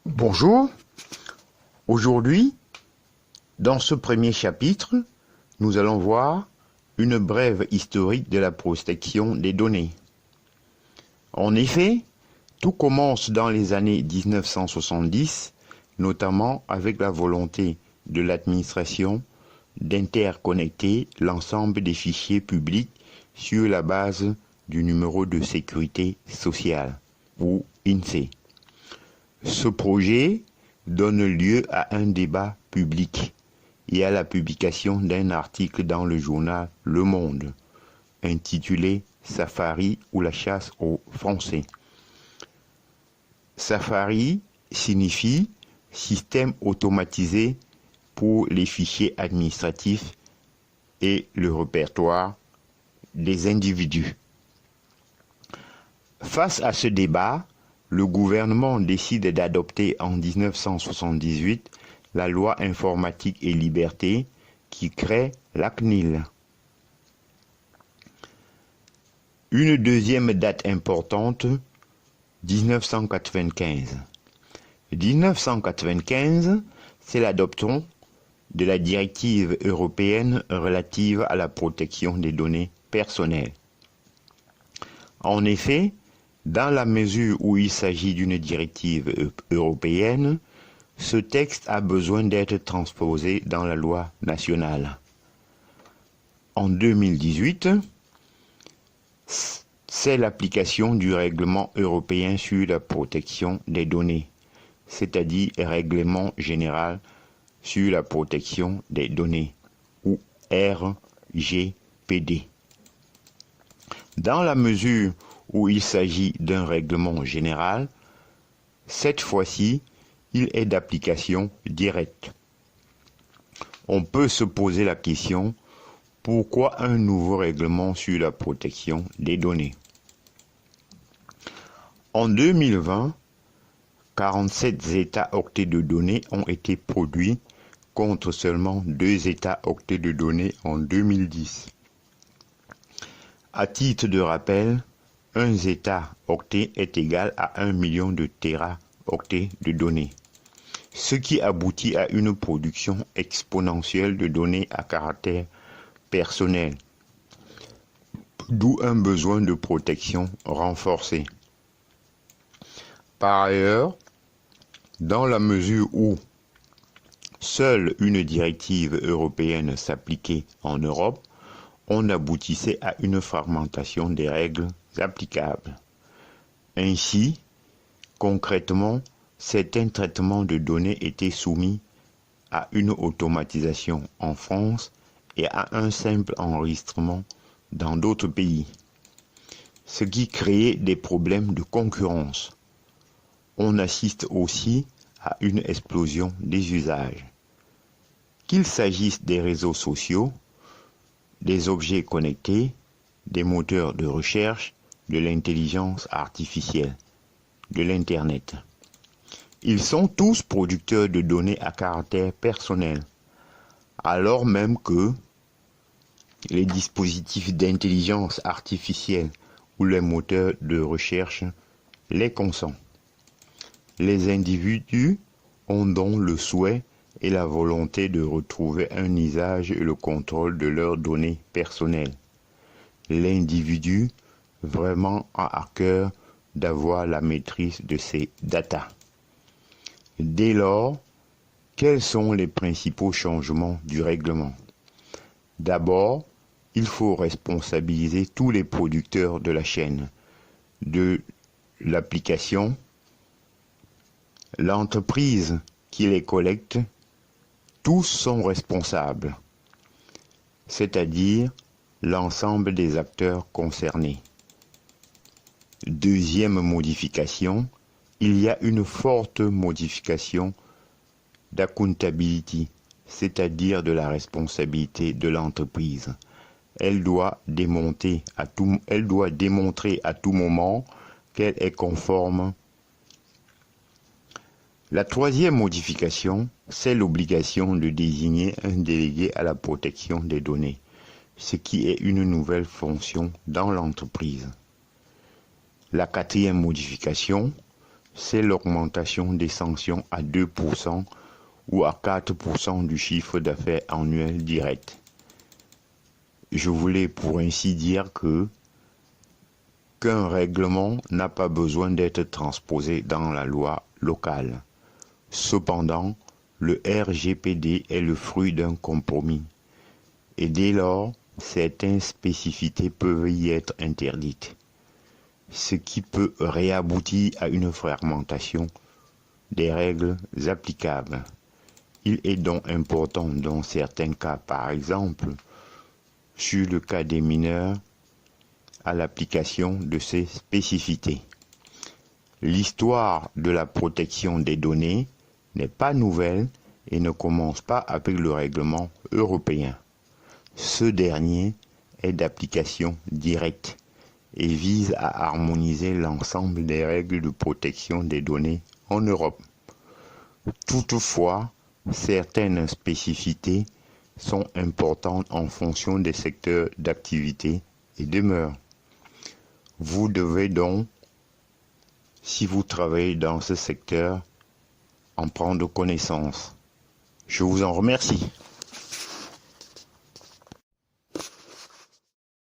Bonjour, aujourd'hui, dans ce premier chapitre, nous allons voir une brève historique de la protection des données. En effet, tout commence dans les années 1970, notamment avec la volonté de l'administration d'interconnecter l'ensemble des fichiers publics sur la base du numéro de sécurité sociale, ou INSEE. Ce projet donne lieu à un débat public et à la publication d'un article dans le journal Le Monde, intitulé Safari ou la chasse aux Français. Safari signifie système automatisé pour les fichiers administratifs et le répertoire des individus. Face à ce débat, le gouvernement décide d'adopter en 1978 la loi informatique et liberté qui crée la CNIL. Une deuxième date importante, 1995. 1995, c'est l'adoption de la directive européenne relative à la protection des données personnelles. En effet, dans la mesure où il s'agit d'une directive européenne, ce texte a besoin d'être transposé dans la loi nationale. En 2018, c'est l'application du règlement européen sur la protection des données, c'est-à-dire Règlement général sur la protection des données, ou RGPD. Dans la mesure où il s'agit d'un règlement général, cette fois-ci, il est d'application directe. On peut se poser la question, pourquoi un nouveau règlement sur la protection des données? En 2020, 47 États-octets de données ont été produits contre seulement 2 États-octets de données en 2010. À titre de rappel, un État-octet est égal à 1 million de téraoctets de données, ce qui aboutit à une production exponentielle de données à caractère personnel, d'où un besoin de protection renforcé. Par ailleurs, dans la mesure où seule une directive européenne s'appliquait en Europe, on aboutissait à une fragmentation des règles applicables. Ainsi, concrètement, certains traitements de données étaient soumis à une automatisation en France et à un simple enregistrement dans d'autres pays, ce qui créait des problèmes de concurrence. On assiste aussi à une explosion des usages. Qu'il s'agisse des réseaux sociaux, des objets connectés, des moteurs de recherche, de l'intelligence artificielle, de l'Internet. Ils sont tous producteurs de données à caractère personnel, alors même que les dispositifs d'intelligence artificielle ou les moteurs de recherche les consomment. Les individus ont donc le souhait et la volonté de retrouver un usage et le contrôle de leurs données personnelles. L'individu vraiment a à cœur d'avoir la maîtrise de ses data. Dès lors, quels sont les principaux changements du règlement? D'abord, il faut responsabiliser tous les producteurs de la chaîne, de l'application, l'entreprise qui les collecte, tous sont responsables, c'est-à-dire l'ensemble des acteurs concernés. Deuxième modification, il y a une forte modification d'accountability, c'est-à-dire de la responsabilité de l'entreprise. Elle doit démontrer à tout moment qu'elle est conforme. La troisième modification, c'est l'obligation de désigner un délégué à la protection des données, ce qui est une nouvelle fonction dans l'entreprise. La quatrième modification, c'est l'augmentation des sanctions à 2% ou à 4% du chiffre d'affaires annuel direct. Je voulais pour ainsi dire qu'un règlement n'a pas besoin d'être transposé dans la loi locale. Cependant, le RGPD est le fruit d'un compromis et dès lors, certaines spécificités peuvent y être interdites, ce qui peut réaboutir à une fragmentation des règles applicables. Il est donc important dans certains cas, par exemple, sur le cas des mineurs, à l'application de ces spécificités. L'histoire de la protection des données n'est pas nouvelle et ne commence pas avec le règlement européen. Ce dernier est d'application directe et vise à harmoniser l'ensemble des règles de protection des données en Europe. Toutefois, certaines spécificités sont importantes en fonction des secteurs d'activité et demeurent. Vous devez donc, si vous travaillez dans ce secteur, en prendre connaissance. Je vous en remercie.